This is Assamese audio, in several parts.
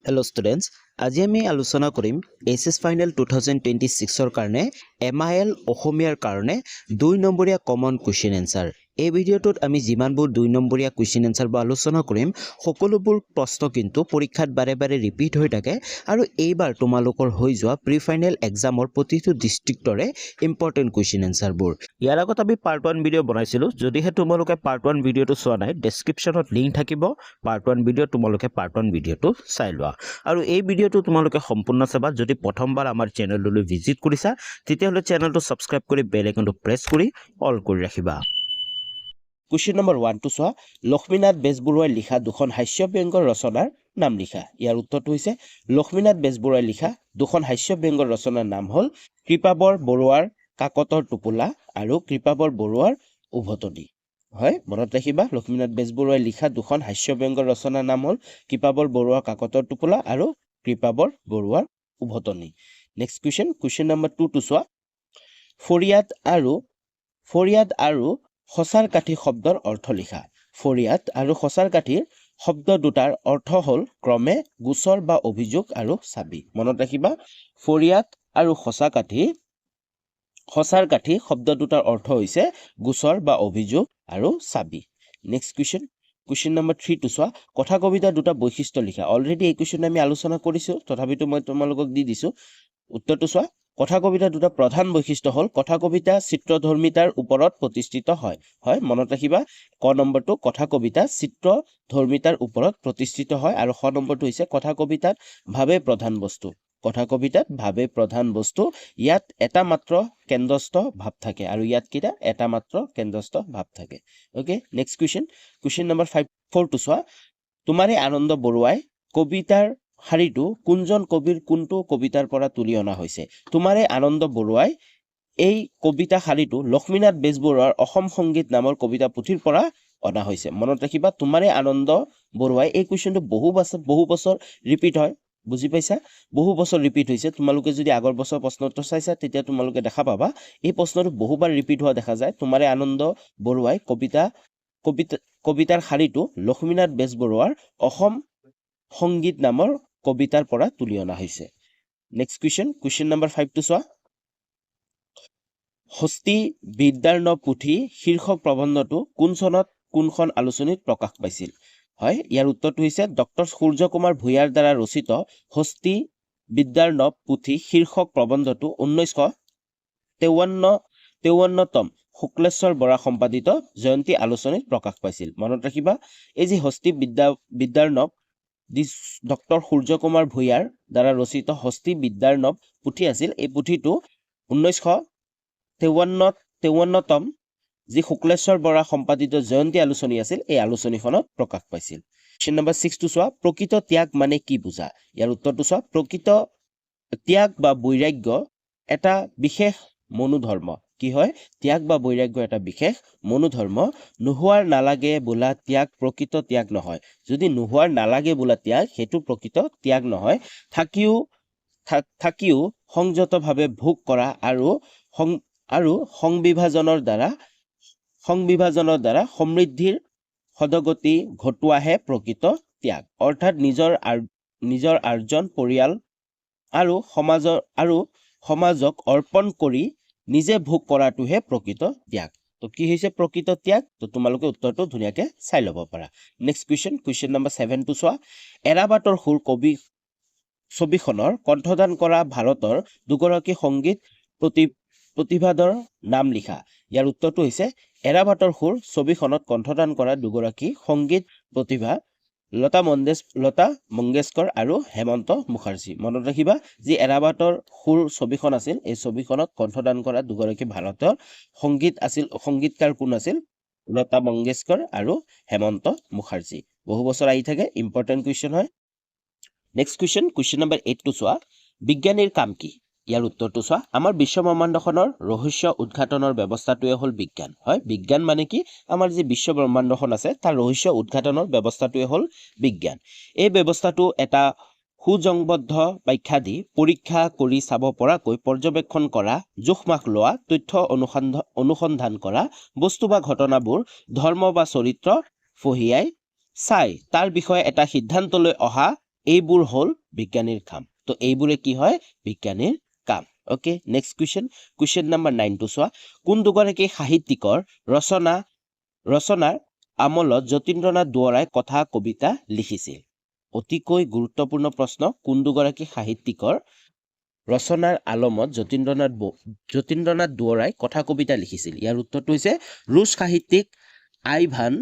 Hello students, আজি আমি আলোচনা কৰিম এছএছ ফাইনেল 2026 কাৰণে MIL অসমীয়াৰ কাৰণে 2 নম্বৰীয়া কমন কোৱেশ্চন আনসাৰ। এই ভিডিওটোত আমি যিমানবোৰ 2 নম্বৰীয়া কোৱেশ্চন আনসাৰ বা আলোচনা কৰিম সকলোবোৰ প্ৰশ্ন কিন্তু পৰীক্ষাত বাৰে বাৰে ৰিপিট হৈ থাকে আৰু এইবাৰ তোমালোকৰ হৈ যোৱা প্ৰি ফাইনেল এক্সামৰ প্ৰতিটো ডিস্ট্ৰিক্টৰে ইম্পৰ্টেন্ট কোৱেশ্চন আনসাৰবোৰ। ইয়াৰ আগত আমি পাৰ্ট 1 ভিডিও বনাইছিলো, যদিহে তোমালোকে পাৰ্ট 1 ভিডিওটো চোৱা নাই ডেসক্ৰিপচনত লিংক থাকিব, পাৰ্ট 1 ভিডিও তোমালোকে পাৰ্ট 1 ভিডিওটো চাই লোৱা। আৰু এই ভিডিওটো তোমালোকে সম্পূৰ্ণ চাবা। যদি প্ৰথমবাৰ আমাৰ চেনেললৈ ভিজিট কৰিছা তেতিয়াহলে চেনেলটো সাবস্ক্ৰাইব কৰি বেল আইকনটো প্ৰেছ কৰি অল কৰি ৰাখিবা। কোৱেশ্চন নম্বৰ 1 টো চোৱা, লক্ষ্মীনাথ বেজবৰুৱাই লিখা দুখন হাস্য ব্যংগৰ ৰচনাৰ নাম লিখা। ইয়াৰ উত্তৰটো হৈছে লক্ষ্মীনাথ বেজবৰুৱাই লিখা দুখন হাস্য ব্যংগৰ ৰচনাৰ নাম হ'ল কৃপাবৰ বৰুৱাৰ কাকতৰ টোপোলা আৰু কৃপাবৰ বৰুৱাৰ উভতনি। হয়, মনত ৰাখিবা, লক্ষ্মীনাথ বেজবৰুৱাই লিখা দুখন হাস্য ব্যংগৰ ৰচনাৰ নাম হ'ল কৃপাবৰ বৰুৱাৰ কাকতৰ টোপোলা আৰু কৃপাবৰ বৰুৱাৰ উভতনি। নেক্সট কুৱেশ্চন, কুৱেশ্চন নম্বৰ 2 টো চোৱা, ফৰিয়াদ আৰু সঁচাৰ কাঠি শব্দৰ অৰ্থ লিখা। ফৰিয়াদ আৰু সঁচাৰ কাঠিৰ শব্দ দুটাৰ অৰ্থ হ'ল ক্ৰমে গোচৰ বা অভিযোগ আৰু চাবি। মনত ৰাখিবা, ফৰিয়াদ আৰু সঁচাৰ কাঠি শব্দ দুটাৰ অৰ্থ হৈছে গোচৰ বা অভিযোগ আৰু চাবি। নেক্সট কুৱেশ্চন, কুৱেশ্চন নম্বৰ 3 টো চোৱা, কথা কবিতা দুটা বৈশিষ্ট্য লিখা। অলৰেডি এই কুৱেশ্চন আমি আলোচনা কৰিছো, তথাপিতো মই তোমালোকক দি দিছো। উত্তৰটো চোৱা, কথা কবিতা দুটা প্ৰধান বৈশিষ্ট্য হ'ল কথা কবিতা চিত্ৰধৰ্মিতাৰ ওপৰত প্ৰতিষ্ঠিত হয়। হয়, মনত ৰাখিবা, ক নম্বৰটো কথা কবিতা চিত্ৰধৰ্মিতাৰ ওপৰত প্ৰতিষ্ঠিত হয় আৰু খ নম্বৰটো হৈছে কথা কবিতাত ভাৱে প্ৰধান বস্তু। কথা কবিতাত ভাৱে প্ৰধান বস্তু, ইয়াত এটা মাত্ৰ কেন্দ্ৰস্থ ভাৱ থাকে আৰু ইয়াত কিটা এটা মাত্ৰ কেন্দ্ৰস্থ ভাৱ থাকে। Okay, next question, question number 4 টো চোৱা, তোমাৰে আনন্দ বৰুৱাই কবিতাৰ শাৰীটো কোনজন কবিৰ কোনটো কবিতাৰ পৰা তুলি অনা হৈছে। তোমাৰে আনন্দ বৰুৱাই এই কবিতা শাৰীটো লক্ষ্মীনাথ বেজবৰুৱাৰ অসম সংগীত নামৰ কবিতা পুথিৰ পৰা অনা হৈছে। মনত ৰাখিবা, তোমাৰে আনন্দ বৰুৱাই, এই কুৱেশ্চনটো বহু বছৰ ৰিপিট হয়, বুজি পাইছা, বহু বছৰ ৰিপিট হৈছে। তোমালোকে যদি আগৰ বছৰ প্ৰশ্নটো চাইছা তেতিয়া তোমালোকে দেখা পাবা এই প্ৰশ্নটো বহুবাৰ ৰিপিট হোৱা দেখা যায়। তোমাৰে আনন্দ বৰুৱাই কবিতাৰ শাৰীটো লক্ষ্মীনাথ বেজবৰুৱাৰ অসম সংগীত নামৰ কবিতাৰ পৰা তুলি অনা হৈছে। নেক্সট কুৱেশ্চন, কুৱেশ্চন নম্বৰ 5 টো চোৱা, হস্তি বিদ্যাৰ্ণৱ পুথি শীৰ্ষক প্ৰবন্ধটো কোন চনত কোনখন আলোচনীত প্ৰকাশ পাইছিল। হয়, ইয়াৰ উত্তৰটো হৈছে ডক্টৰ সূৰ্য কুমাৰ ভূঞাৰ দ্বাৰা ৰচিত হস্তি বিদ্যাৰ্ণৱ পুথি শীৰ্ষক প্ৰবন্ধটো 1953তম শুক্লেশ্বৰ বৰা সম্পাদিত জয়ন্তী আলোচনীত প্ৰকাশ পাইছিল। মনত ৰাখিবা, এই যি হস্তি বিদ্যাৰ্ণৱ ডক্টৰ সূৰ্য কুমাৰ ভূঞাৰ দ্বাৰা ৰচিত হস্তি বিদ্যাৰ্ণৱ পুথি আছিল, এই পুথিটো 1953তম যি শুক্লেশ্বৰ বৰা সম্পাদিত জয়ন্তী আলোচনী আছিল, এই আলোচনীখনত প্ৰকাশ পাইছিল। কুৱেশ্চন নম্বৰ 6 টো চোৱা, প্ৰকৃত ত্যাগ মানে কি বুজা। ইয়াৰ উত্তৰটো চোৱা, প্ৰকৃত ত্যাগ বা বৈৰাগ্য এটা বিশেষ মনোধৰ্ম। কি হয়, ত্যাগ বা বৈৰাগ্য এটা বিশেষ মনোধৰ্ম। নোহোৱাৰ নালাগে বোলা ত্যাগ প্ৰকৃত ত্যাগ নহয়। যদি নোহোৱাৰ নালাগে বোলা ত্যাগ, সেইটো প্ৰকৃত ত্যাগ নহয়। থাকিও সংযতভাৱে ভোগ কৰা আৰু সংবিভাজনৰ দ্বাৰা সমৃদ্ধিৰ সদগতি ঘটোৱাহে প্ৰকৃত ত্যাগ। অৰ্থাৎ নিজৰ আৰ্জন, পৰিয়াল আৰু সমাজক অৰ্পণ কৰি নিজে ভোগ কৰাটোহে প্ৰকৃত ত্যাগ। তো কি হৈছে প্ৰকৃত ত্যাগ, তো তোমালোকে উত্তৰটো ধুনীয়াকে চাই ল'ব পাৰা। নেক্সট কুৱেশ্চন, কুৱেশ্চন নম্বৰ 7 টো চোৱা, এৰাবাটৰ সুৰ কবি ছবিখনৰ কণ্ঠদান কৰা ভাৰতৰ দুগৰাকী সংগীত প্ৰতিভাধৰ নাম লিখা। ইয়াৰ উত্তৰটো হৈছে এৰাবাটৰ সুৰ ছবিখনত কণ্ঠদান কৰা দুগৰাকী সংগীত প্ৰতিভা লতা মংগেশকৰ আৰু হেমন্ত মুখাৰ্জী। মনত ৰাখিবা, যি এৰাবাটৰ সুৰ ছবিখন আছিল, এই ছবিখনত কণ্ঠদান কৰা দুগৰাকী ভাৰতৰ সংগীতকাৰ কোন আছিল, লতা মংগেশকৰ আৰু হেমন্ত মুখাৰ্জী। বহু বছৰ আহি থাকে, ইম্পৰ্টেণ্ট কুৱেশ্চন হয়। নেক্সট কুৱেশ্চন, কুৱেশ্চন নম্বৰ 8 টো চোৱা, বিজ্ঞানীৰ কাম কি। ইয়াৰ উত্তৰটো চোৱা, আমাৰ বিশ্ব ব্ৰহ্মাণ্ডখনৰ ৰহস্য উদ্ঘাটনৰ ব্যৱস্থাটোৱে হ'ল বিজ্ঞান। হয়, বিজ্ঞান মানে কি, আমাৰ যি বিশ্ব ব্ৰহ্মাণ্ডখন আছে তাৰ ৰহস্য উদ্ঘাটনৰ ব্যৱস্থাটোৱে হ'ল বিজ্ঞান। এই ব্যৱস্থাটো এটা সুজংবদ্ধ ব্যাখ্যা দি পৰীক্ষা কৰি চাব পৰাকৈ পৰ্যবেক্ষণ কৰা, জোখ মাখ লোৱা, তথ্য অনুসন্ধান কৰা, বস্তু বা ঘটনাবোৰ ধৰ্ম বা চৰিত্ৰ ফহিয়াই চাই তাৰ বিষয়ে এটা সিদ্ধান্তলৈ অহা এইবোৰ হ'ল বিজ্ঞানীৰ কাম তো এইবোৰে কি হয় বিজ্ঞানীৰ কাম ওকে নেক্সট কুৱেশ্যন নম্বৰ 9 টো চোৱা কোন দুগৰাকী সাহিত্যিকৰ ৰচনাৰ আমলত যতীন্দ্ৰনাথ দুৱৰাই কথা কবিতা লিখিছিল অতিকৈ গুৰুত্বপূৰ্ণ প্ৰশ্ন কোন দুগৰাকী সাহিত্যিকৰ ৰচনাৰ আলমত যতীন্দ্ৰনাথ দুৱৰাই কথা কবিতা লিখিছিল ইয়াৰ উত্তৰটো হৈছে ৰুছ সাহিত্যিক আইভান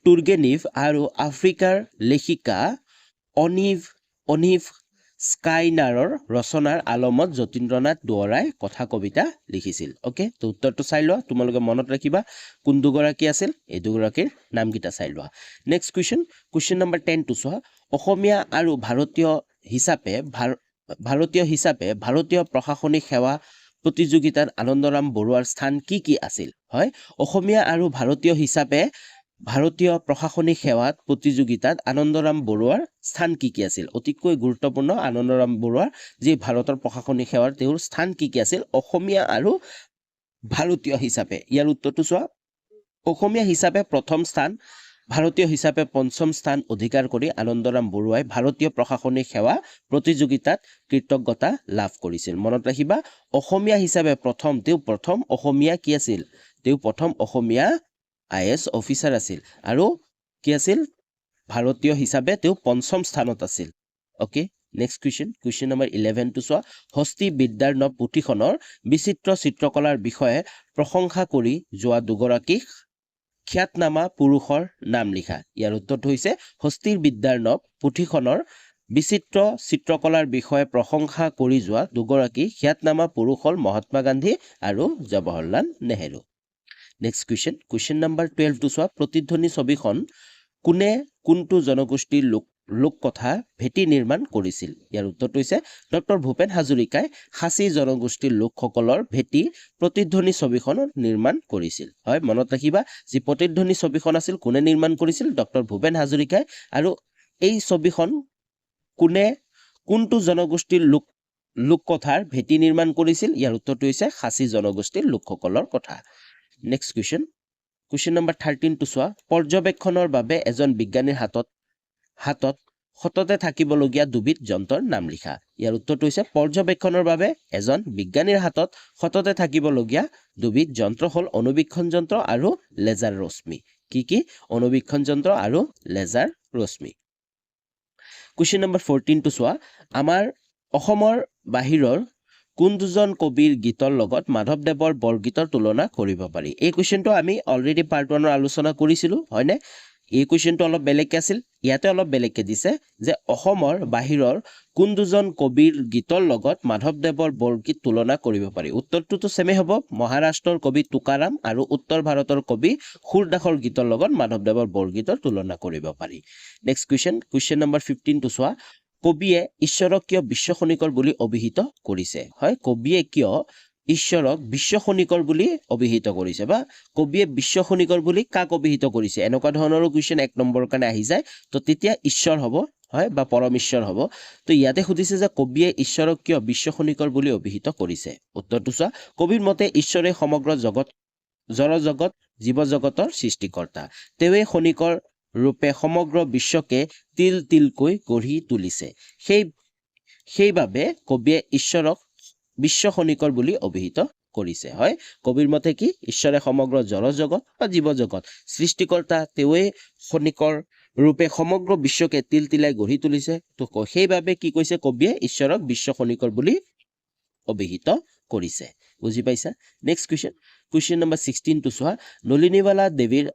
টুৰ্গেনিভ আৰু আফ্ৰিকাৰ লেখিকা অনিভ স্কাইনাৰৰ ৰচনাৰ আলমত যতীন্দ্ৰনাথ দুৱৰাই কথা কবিতা লিখিছিল ওকে তো উত্তৰটো চাই লোৱা তোমালোকে মনত ৰাখিবা কোন দুগৰাকী আছিল এই দুগৰাকীৰ নামকেইটা চাই লোৱা নেক্সট কুৱেশ্যন নম্বৰ 10 টো চোৱা অসমীয়া আৰু ভাৰতীয় হিচাপে ভাৰতীয় প্ৰশাসনিক সেৱা প্ৰতিযোগিতাত আনন্দৰাম বৰুৱাৰ স্থান কি আছিল হয় অসমীয়া আৰু ভাৰতীয় হিচাপে ভাৰতীয় প্ৰশাসনিক সেৱাত প্ৰতিযোগিতাত আনন্দৰাম বৰুৱাৰ স্থান কি আছিল অতিকৈ গুৰুত্বপূৰ্ণ আনন্দৰাম বৰুৱাৰ যি ভাৰতৰ প্ৰশাসনিক সেৱাৰ তেওঁৰ স্থান কি আছিল অসমীয়া আৰু ভাৰতীয় হিচাপে ইয়াৰ উত্তৰটো চোৱা অসমীয়া হিচাপে প্ৰথম স্থান ভাৰতীয় হিচাপে পঞ্চম স্থান অধিকাৰ কৰি আনন্দৰাম বৰুৱাই ভাৰতীয় প্ৰশাসনিক সেৱা প্ৰতিযোগিতাত কৃতজ্ঞতা লাভ কৰিছিল মনত ৰাখিবা অসমীয়া হিচাপে প্ৰথম অসমীয়া কি আছিল তেওঁ প্ৰথম অসমীয়া IAS অফিচাৰ আছিল আৰু কি আছিল ভাৰতীয় হিচাপে তেওঁ পঞ্চম স্থানত আছিল ওকে নেক্সট কুৱেশ্যন নম্বৰ 11 টো চোৱা হস্তি বিদ্যাৰ নৱ পুথিখনৰ বিচিত্ৰ চিত্ৰকলাৰ বিষয়ে প্ৰশংসা কৰি যোৱা দুগৰাকী খ্যাতনামা পুৰুষৰ নাম লিখা ইয়াৰ উত্তৰটো হৈছে হস্তিৰ বিদ্যাৰ নৱ পুথিখনৰ বিচিত্ৰ চিত্ৰকলাৰ বিষয়ে প্ৰশংসা কৰি যোৱা দুগৰাকী খ্যাতনামা পুৰুষ হ'ল মহাত্মা গান্ধী আৰু Jawaharlal Nehru next question number 12 টো চোৱা প্ৰতিধ্বনি ছবিখন কোনে কোনটো জনগোষ্ঠীৰ লোককথা ভেটি নিৰ্মাণ কৰিছিল ইয়াৰ উত্তৰটো হৈছে ডক্টৰ ভূপেন হাজৰিকাই খাচী জনগোষ্ঠীৰ লোকসকলৰ ভেটি প্ৰতিধ্বনি ছবিখন নিৰ্মাণ কৰিছিল হয় মনত ৰাখিবা যি প্ৰতিধ্বনি ছবিখন আছিল কোনে নিৰ্মাণ কৰিছিল ডক্টৰ ভূপেন হাজৰিকাই আৰু এই ছবিখন কোনটো জনগোষ্ঠীৰ লোককথাৰ ভেটি নিৰ্মাণ কৰিছিল ইয়াৰ উত্তৰটো হৈছে খাচী জনগোষ্ঠীৰ লোকসকলৰ কথা নেক্সট কুৱেশ্যন নম্বৰ 13 টো চোৱা পৰ্যবেক্ষণৰ বাবে এজন বিজ্ঞানীৰ হাতত সততে থাকিবলগীয়া দুবিধ যন্ত্ৰৰ নাম লিখা ইয়াৰ উত্তৰটো হৈছে পৰ্যবেক্ষণৰ বাবে এজন বিজ্ঞানীৰ হাতত সততে থাকিবলগীয়া দুবিধ যন্ত্ৰ হ'ল অনুবীক্ষণ যন্ত্ৰ আৰু লেজাৰ ৰশ্মি কি অনুবীক্ষণ যন্ত্ৰ আৰু লেজাৰ ৰশ্মি কুৱেশ্যন নম্বৰ 14 টো চোৱা আমাৰ অসমৰ বাহিৰৰ কোন দুজন কবিৰ গীতৰ লগত মাধৱদেৱৰ বৰগীতৰ তুলনা কৰিব পাৰি এই কুৱেশ্যনটো আমি অলৰেডি পাৰ্ট 1 আলোচনা কৰিছিলো হয়নে এই কুৱেশ্যনটো অলপ বেলেগকে আছিল ইয়াতে অলপ বেলেগকে দিছে যে অসমৰ বাহিৰৰ কোন দুজন কবিৰ গীতৰ লগত মাধৱদেৱৰ বৰগীত তুলনা কৰিব পাৰি উত্তৰটোতো সেমে হ'ব মহাৰাষ্ট্ৰৰ কবি তুকাৰাম আৰু উত্তৰ ভাৰতৰ কবি সুৰদাসৰ গীতৰ লগত মাধৱদেৱৰ বৰগীতৰ তুলনা কৰিব পাৰি নেক্সট কুৱেশ্যন নম্বৰ 15 টো চোৱা কবিয়ে ঈশ্বৰক কিয় বিশ্ব খনিকৰ বুলি অভিহিত কৰিছে হয় কবিয়ে কিয় ঈশ্বৰক বিশ্ব খনিকৰ বুলি অভিহিত কৰিছে বা কবিয়ে বিশ্ব খনিকৰ বুলি কাক অভিহিত কৰিছে এনেকুৱা ধৰণৰ কুৱেশ্যন 1 নম্বৰৰ কাৰণে আহি যায় তো তেতিয়া ঈশ্বৰ হ'ব হয় বা পৰমেশ্বৰ হ'ব তো ইয়াতে সুধিছে যে কবিয়ে ঈশ্বৰক কিয় বিশ্ব খনিকৰ বুলি অভিহিত কৰিছে উত্তৰটো চোৱা কবিৰ মতে ঈশ্বৰে সমগ্ৰ জড়জগত জীৱ জগতৰ সৃষ্টিকৰ্তা তেৱে খনিকৰ ৰূপে সমগ্ৰ বিশ্বকে তিল তিলকৈ গঢ়ি তুলিছে সেইবাবে কবিয়ে ঈশ্বৰক বিশ্ব খনিকৰ বুলি অভিহিত কৰিছে হয় কবিৰ মতে কি ঈশ্বৰে সমগ্ৰ জড়জগত বা জীৱ জগত সৃষ্টিকৰ্তা তেৱে খনিকৰ ৰূপে সমগ্ৰ বিশ্বকে তিল তিলাই গঢ়ি তুলিছে তো সেইবাবে কি কৈছে কবিয়ে ঈশ্বৰক বিশ্ব খনিকৰ বুলি অভিহিত কৰিছে বুজি পাইছা নেক্সট কুৱেশ্যন নম্বৰ 16 টো চোৱা নলিনীবালা দেৱীৰ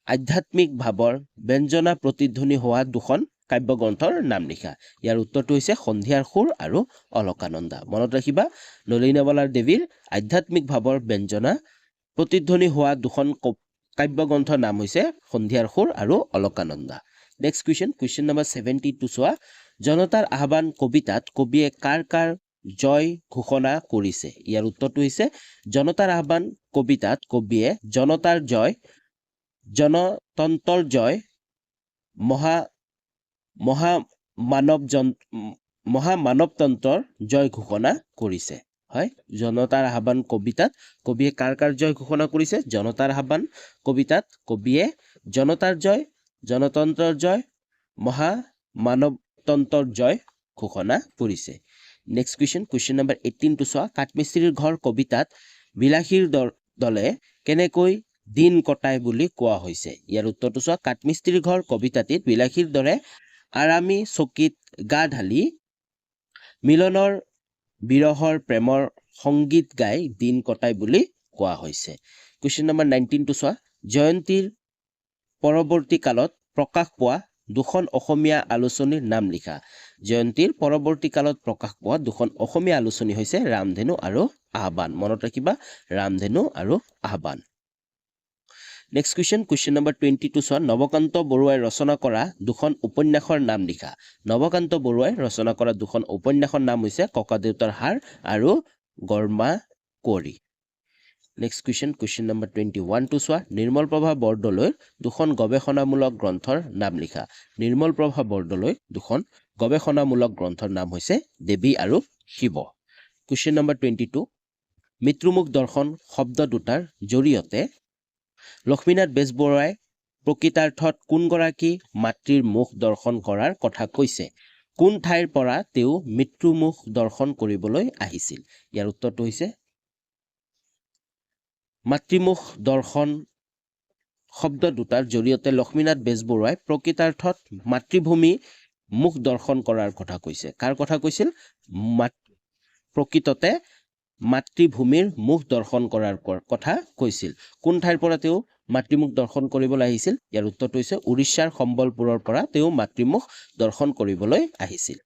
আধ্যাত্মিক ভাৱৰ ব্যঞ্জনা প্ৰতিধ্বনি হোৱা দুখন কাব্যগ্ৰন্থৰ নাম লিখা ইয়াৰ উত্তৰটো হৈছে সন্ধিয়াৰ সুৰ আৰু অলকানন্দা মনত ৰাখিবা নলিনীবালা দেৱীৰ আধ্যাত্মিক ভাৱৰ ব্যঞ্জনা প্ৰতিধ্বনি হোৱা দুখন কাব্যগ্ৰন্থৰ নাম হৈছে সন্ধিয়াৰ সুৰ আৰু অলকানন্দা নেক্সট কুৱেশ্যন নম্বৰ 17 টো চোৱা জনতাৰ আহ্বান কবিতাত কবিয়ে কাৰ জয় ঘোষণা কৰিছে ইয়াৰ উত্তৰটো হৈছে জনতাৰ আহ্বান কবিতাত কবিয়ে জনতাৰ জয় জনতন্ত্ৰৰ জয় মহামানৱতন্ত্ৰৰ জয় ঘোষণা কৰিছে হয় জনতাৰ আহ্বান কবিতাত কবিয়ে কাৰ জয় ঘোষণা কৰিছে জনতাৰ আহ্বান কবিতাত কবিয়ে জনতাৰ জয় জনতন্ত্ৰৰ জয় মানৱতন্ত্ৰৰ জয় ঘোষণা কৰিছে নেক্সট কুৱেশ্যন নম্বৰ 18 টো চোৱা কাঠমিস্ত্ৰীৰ ঘৰ কবিতাত বিলাসীৰ দলে কেনেকৈ দিন কটায় বুলি কোৱা হৈছে ইয়াৰ উত্তৰটো চোৱা কাঠমিস্ত্ৰীৰ ঘৰ কবিতাটিত বিলাসীৰ দৰে আৰামী চকীত গা ঢালি মিলনৰ বিৰহৰ প্ৰেমৰ সংগীত গাই দিন কটায় বুলি কোৱা হৈছে কুৱেশ্যন নম্বৰ 19 টো চোৱা জয়ন্তীৰ পৰৱৰ্তী কালত প্ৰকাশ পোৱা দুখন অসমীয়া আলোচনীৰ নাম লিখা জয়ন্তীৰ পৰৱৰ্তী কালত প্ৰকাশ পোৱা দুখন অসমীয়া আলোচনী হৈছে ৰামধেনু আৰু আহ্বান মনত ৰাখিবা ৰামধেনু আৰু আহ্বান নেক্সট কুৱেশ্যন নম্বৰ 22 চোৱা নৱকান্ত বৰুৱাই ৰচনা কৰা দুখন উপন্যাসৰ নাম লিখা নৱকান্ত বৰুৱাই ৰচনা কৰা দুখন উপন্যাসৰ নাম হৈছে ককাদেউতাৰ হাড় আৰু গৰমা কুঁৱৰী নেক্সট কুৱেশ্যন নম্বৰ 21 টো চোৱা নিৰ্মল প্ৰভা বৰদলৈৰ দুখন গৱেষণামূলক গ্ৰন্থৰ নাম লিখা নিৰ্মল প্ৰভা বৰদলৈ দুখন গৱেষণামূলক গ্ৰন্থৰ নাম হৈছে দেৱী আৰু শিৱ কুৱেশ্যন নম্বৰ 22 মৃত্যুমুখ দৰ্শন শব্দ দুটাৰ জৰিয়তে লক্ষ্মীনাথ বেজবৰুৱাই প্ৰকৃতাৰ্থত কোনগৰাকী মাতৃৰ মুখ দৰ্শন কৰাৰ কথা কৈছে কোন ঠাইৰ পৰা তেওঁ মৃত্যুমুখ দৰ্শন কৰিবলৈ আহিছিল ইয়াৰ উত্তৰটো হৈছে মাতৃমুখ দৰ্শন শব্দ দুটাৰ জৰিয়তে লক্ষ্মীনাথ বেজবৰুৱাই প্ৰকৃতাৰ্থত মাতৃভূমি মুখ দৰ্শন কৰাৰ কথা কৈছে কাৰ কথা কৈছিল প্ৰকৃততে মাতৃভূমিৰ মুখ দৰ্শন কৰাৰ কথা কৈছিল কোন ঠাইৰ পৰা তেওঁ মাতৃমুখ দৰ্শন কৰিবলৈ আহিছিল ইয়াৰ উত্তৰটো হৈছে উৰিষ্যাৰ সম্বলপুৰৰ পৰা তেওঁ মাতৃমুখ দৰ্শন কৰিবলৈ আহিছিল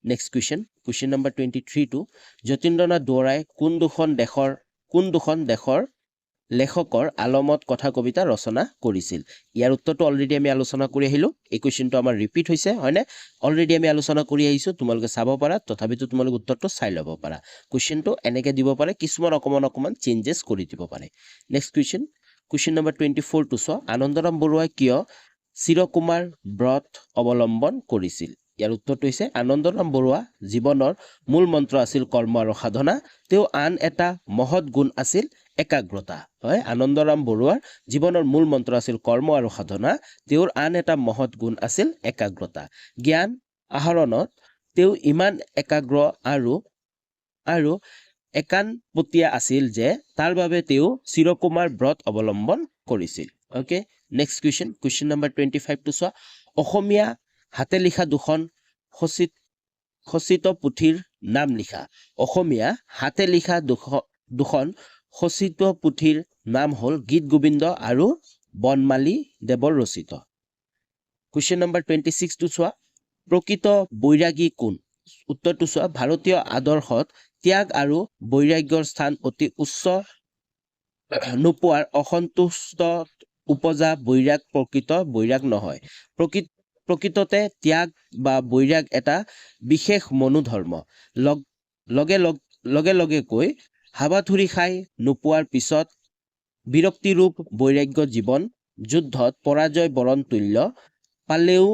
নেক্সট কুৱেশ্যন নম্বৰ 23 টো যতীন্দ্ৰনাথ দুৱৰাই কোন দুখন দেশৰ লেখকৰ আলমত কথা কবিতা ৰচনা কৰিছিল ইয়াৰ উত্তৰটো অলৰেডি আমি আলোচনা কৰি আহিলো এই কুৱেশ্যনটো আমাৰ ৰিপিট হৈছে হয়নে অলৰেডি আমি আলোচনা কৰি আহিছো তোমালোকে চাব পাৰা তথাপিতো তোমালোকে উত্তৰটো চাই ল'ব পাৰা কুৱেশ্যনটো এনেকৈ দিব পাৰে কিছুমান অকমান চেঞ্জেছ কৰি দিব পাৰে নেক্সট কুৱেশ্যন নম্বৰ 24 টো চোৱা আনন্দৰাম বৰুৱাই কিয় চিৰকুমাৰ ব্ৰত অৱলম্বন কৰিছিল ইয়াৰ উত্তৰটো হৈছে আনন্দৰাম বৰুৱা জীৱনৰ মূল মন্ত্ৰ আছিল কৰ্ম আৰু সাধনা তেওঁ আন এটা মহৎ গুণ আছিল একাগ্ৰতা হয় আনন্দৰাম বৰুৱাৰ জীৱনৰ মূল মন্ত্ৰ আছিল কৰ্ম আৰু সাধনা তেওঁৰ আন এটা মহৎ গুণ আছিল একাগ্ৰতা জ্ঞান আহৰণত তেওঁ ইমান একাগ্ৰ আৰু একানপতীয়া আছিল যে তাৰ বাবে তেওঁ চিৰকুমাৰ ব্ৰত অৱলম্বন কৰিছিল ওকে নেক্সট কুৱেশ্যন নম্বৰ 25 টো চোৱা অসমীয়া হাতে লিখা দুখন খচিত পুথিৰ নাম লিখা অসমীয়া হাতে লিখা দুখন খচিত পুথিৰ নাম হ'ল গীত গোবিন্দ আৰু বনমালী দেৱৰ ৰচিত কুৱেশ্যন নম্বৰ 26 টো চোৱা প্ৰকৃত বৈৰাগী কোন উত্তৰটো চোৱা ভাৰতীয় আদৰ্শত ত্যাগ আৰু বৈৰাগ্যৰ স্থান অতি উচ্চ নোপোৱাৰ অসন্তুষ্ট উপজা বৈৰাগ প্ৰকৃত বৈৰাগ নহয় প্ৰকৃততে ত্যাগ বা বৈৰাগ এটা বিশেষ মনোধৰ্ম লগে কৈ হাবাথুৰি খাই নোপোৱাৰ পিছত বিৰক্তিৰূপ বৈৰাগ্য জীৱন যুদ্ধত পৰাজয় বৰণ তুল্য পালেও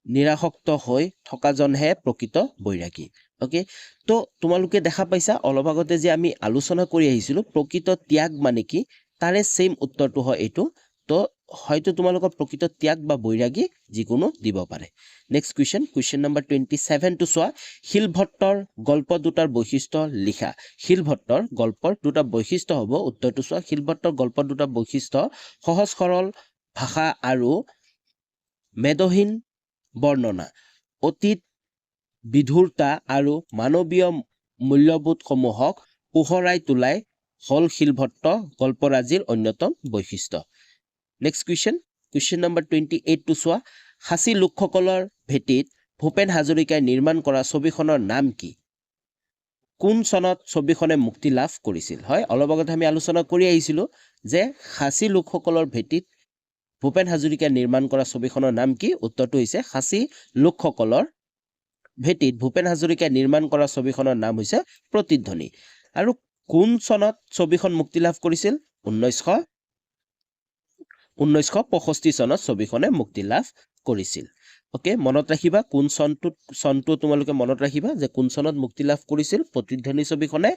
নিৰাসক্ত হৈ থকাজনহে প্ৰকৃত বৈৰাগী ওকে তো তোমালোকে দেখা পাইছা অলপ আগতে যে আমি আলোচনা কৰি আহিছিলোঁ প্ৰকৃত ত্যাগ মানে কি তাৰে সেম উত্তৰটো হয় এইটো তো হয়তো তোমালোকৰ প্ৰকৃত ত্যাগ বা বৈৰাগী যিকোনো দিব পাৰে নেক্সট কুৱেশ্যন নম্বৰ 27 টো চোৱা শিলভট্টৰ গল্প দুটাৰ বৈশিষ্ট্য লিখা শিলভট্টৰ গল্পৰ দুটা বৈশিষ্ট্য হ'ব উত্তৰটো চোৱা শিলভট্টৰ গল্প দুটা বৈশিষ্ট্য সহজ সৰল ভাষা আৰু মেদহীন বৰ্ণনা অতীত বিধুৰতা আৰু মানৱীয় মূল্যবোধসমূহক পোহৰাই তোলাই হল শিলভট্ট গল্পৰাজিৰ অন্যতম বৈশিষ্ট্য নেক্সট কুৱেশ্যন নম্বৰ 28 টো চোৱা খাচী লোকসকলৰ ভেটিত ভূপেন হাজৰিকাই নিৰ্মাণ কৰা ছবিখনৰ নাম কি কোন চনত ছবিখনে মুক্তি লাভ কৰিছিল হয় অলপ আগতে আমি আলোচনা কৰি আহিছিলোঁ যে খাচী লোকসকলৰ ভেটিত ভূপেন হাজৰিকাই নিৰ্মাণ কৰা ছবিখনৰ নাম কি উত্তৰটো হৈছে খাচী লোকসকলৰ ভেটিত ভূপেন হাজৰিকাই নিৰ্মাণ কৰা ছবিখনৰ নাম হৈছে প্ৰতিধ্বনি আৰু কোন চনত ছবিখন মুক্তি লাভ কৰিছিল 1965 চনত ছবিখনে মুক্তি লাভ কৰিছিল ওকে মনত ৰাখিবা কোন চনটো তোমালোকে মনত ৰাখিবা যে কোন চনত মুক্তি লাভ কৰিছিল প্ৰতিধ্বনি ছবিখনে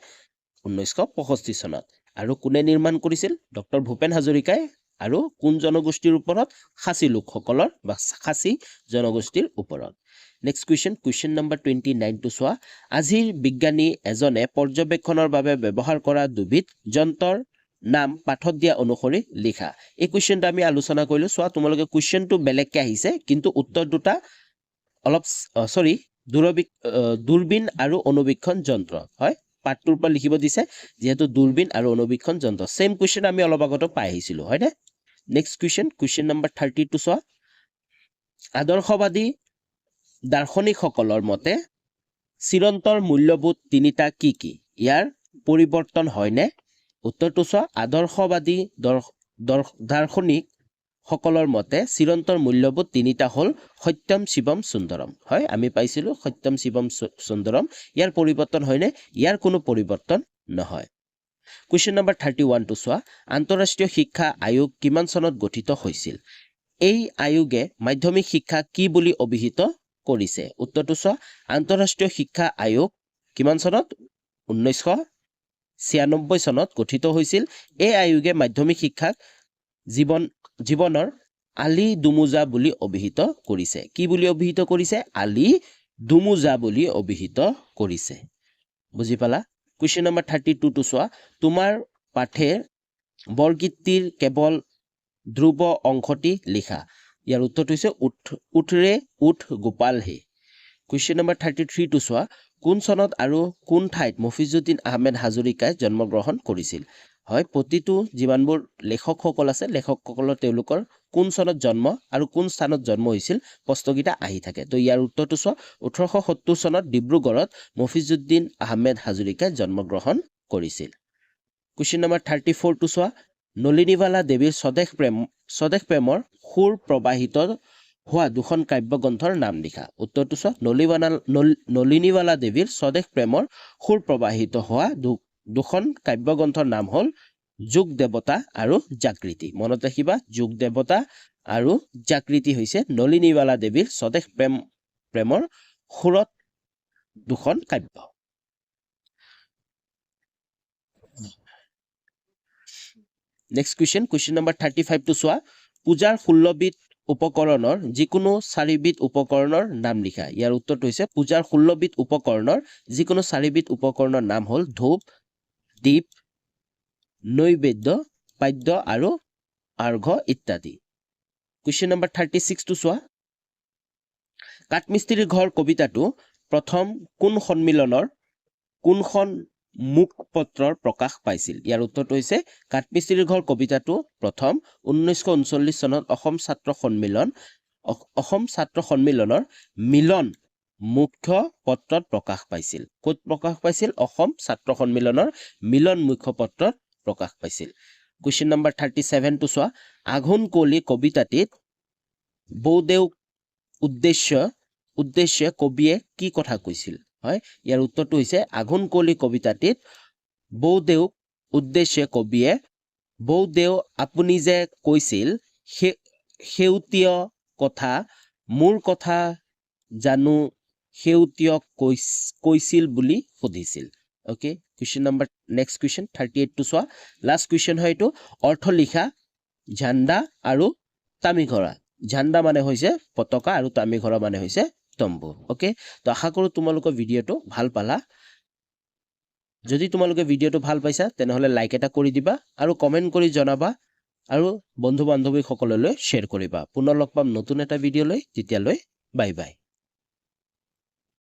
1965 চনত আৰু কোনে নিৰ্মাণ কৰিছিল ডক্টৰ ভূপেন হাজৰিকাই আৰু কোন জনগোষ্ঠীৰ ওপৰত খাচী লোকসকলৰ বা খাচী জনগোষ্ঠীৰ ওপৰত নেক্সট কুৱেশ্যন নম্বৰ 29 টো চোৱা আজিৰ বিজ্ঞানী এজনে পৰ্যবেক্ষণৰ বাবে ব্যৱহাৰ কৰা দুবিধ যন্ত্ৰৰ নাম পাঠত দিয়া অনুসৰি লিখা এই কুৱেশ্যনটো আমি আলোচনা কৰিলো চোৱা তোমালোকে কুৱেশ্যনটো বেলেগকৈ আহিছে কিন্তু উত্তৰ দুটা অলপ দূৰবীন আৰু অনুবীক্ষণ যন্ত্ৰ হয় পাঠটোৰ পৰা লিখিব দিছে যেহেতু দূৰবীন আৰু অনুবীক্ষণ যন্ত্ৰ সেম কুৱেশ্যন আমি অলপ আগতে পাই আহিছিলো হয় নে নেক্সট কুৱেশ্যন নম্বৰ 32 চোৱা আদৰ্শবাদী দাৰ্শনিকসকলৰ মতে চিৰন্তৰ মূল্যবোধ তিনিটা কি ইয়াৰ পৰিৱৰ্তন হয়নে উত্তৰটো চোৱা আদৰ্শবাদী দাৰ্শনিক সকলৰ মতে চিৰন্তৰ মূল্যবোধ তিনিটা হ'ল সত্যম শিৱম সুন্দৰম হয় আমি পাইছিলো সত্যম শিৱম সুন্দৰম ইয়াৰ পৰিৱৰ্তন হয়নে ইয়াৰ কোনো পৰিৱৰ্তন নহয় কুৱেশ্যন নম্বৰ 31 টো চোৱা আন্তঃৰাষ্ট্ৰীয় শিক্ষা আয়োগ কিমান চনত গঠিত হৈছিল এই আয়োগে মাধ্যমিক শিক্ষা কি বুলি অভিহিত কৰিছে উত্তৰটো চোৱা আন্তঃৰাষ্ট্ৰীয় শিক্ষা আয়োগ কিমান চনত 1996 চনত গঠিত হৈছিল এই আয়োগে মাধ্যমিক শিক্ষাক জীৱনৰ আলি দুমোজা বুলি অভিহিত কৰিছে কি বুলি অভিহিত কৰিছে আলি দুমোজা বুলি অভিহিত কৰিছে বুজি পালা কুৱেশ্যন নম্বৰ 32 টো চোৱা তোমাৰ পাঠেৰ বৰগীতটিৰ কেৱল ধ্ৰুৱ অংশটি লিখা ইয়াৰ উত্তৰটো হৈছে উঠৰে উঠ গোপাল হে কুৱেশ্যন নম্বৰ 33 টো চোৱা কোন চনত আৰু কোন ঠাইত মফিজুদ্দিন আহমেদ হাজৰিকাই জন্মগ্ৰহণ কৰিছিল হয় প্ৰতিটো যিমানবোৰ লেখকসকল আছে লেখকসকলৰ তেওঁলোকৰ কোন চনত জন্ম আৰু কোন স্থানত জন্ম হৈছিল প্ৰশ্নকেইটা আহি থাকে তো ইয়াৰ উত্তৰটো চোৱা 1870 চনত ডিব্ৰুগড়ত মফিজুদ্দিন আহমেদ হাজৰিকাই জন্মগ্ৰহণ কৰিছিল কুৱেশ্যন নম্বৰ 34 টো চোৱা নলিনীবালা দেৱীৰ স্বদেশ প্ৰেমৰ সুৰ প্ৰবাহিত হোৱা দুখন কাব্যগ্ৰন্থৰ নাম লিখা উত্তৰটো চোৱা নলিনীবালা দেৱীৰ স্বদেশ প্ৰেমৰ সুৰ প্ৰবাহিত হোৱা দুখন কাব্যগ্ৰন্থৰ নাম হ'ল যোগ দেৱতা আৰু জাগৃতি মনত ৰাখিবা যোগ দেৱতা আৰু জাগৃতি হৈছে নলিনীবালা দেৱীৰ স্বদেশ প্ৰেমৰ সুৰত দুখন কাব্য নেক্সট কুৱেশ্যন নম্বৰ 35 টো চোৱা পূজাৰ 16 বিধ উপকৰণৰ যিকোনো 4 বিধ উপকৰণৰ নাম লিখা ইয়াৰ উত্তৰটো হৈছে পূজাৰ 16 বিধ উপকৰণৰ যিকোনো 4 বিধ উপকৰণৰ নাম হ'ল ধূপ দীপ নৈবেদ্য পাদ্য আৰু আৰ্ঘ ইত্যাদি কুৱেশ্যন নম্বৰ 36 টো চোৱা কাঠমিস্ত্ৰীৰ ঘৰ কবিতাটো প্ৰথম কোন সন্মিলনৰ কোনখন মুখপত্ৰৰ প্ৰকাশ পাইছিল ইয়াৰ উত্তৰটো হৈছে কাঠমিস্ত্ৰীৰ ঘৰ কবিতাটো প্ৰথম 1939 চনত অসম ছাত্ৰ সন্মিলনৰ মিলন মুখ্য পত্ৰত প্ৰকাশ পাইছিল ক'ত প্ৰকাশ পাইছিল অসম ছাত্ৰ সন্মিলনৰ মিলন মুখ্য পত্ৰত প্ৰকাশ পাইছিল কুৱেশ্যন নম্বৰ 37 টো চোৱা আঘোণ কুঁৱলী কবিতাটিত বৌদেউ উদ্দেশ্যে কবিয়ে কি কথা কৈছিল হয় ইয়াৰ উত্তৰটো হৈছে আঘোণ কুঁৱলী কবিতাটিত বৌদেউ উদ্দেশ্যে কবিয়ে বৌদেউ আপুনি যে কৈছিল সেউতীয় কথা মোৰ কথা জানো সেউতীয় কৈছিল বুলি সুধিছিল okay question number next question 38 টো চোৱা লাষ্ট কুৱেশ্যন হয় এইটো অৰ্থ লিখা ঝাণ্ডা আৰু তামিঘৰা ঝাণ্ডা মানে হৈছে পতাকা আৰু তামিঘৰা মানে হৈছে তম্বু ওকে তো আশা কৰো তোমালোকৰ ভিডিঅটো ভাল পালা যদি তোমালোকে ভিডিঅটো ভাল পাইছা তেনেহলে লাইক এটা কৰি দিবা আৰু কমেন্ট কৰি জনাবা আৰু বন্ধু বান্ধৱীসকললৈ শ্বেয়াৰ কৰিবা পুনৰ লগ পাম নতুন এটা ভিডিঅ লৈ তেতিয়ালৈ বাই বাই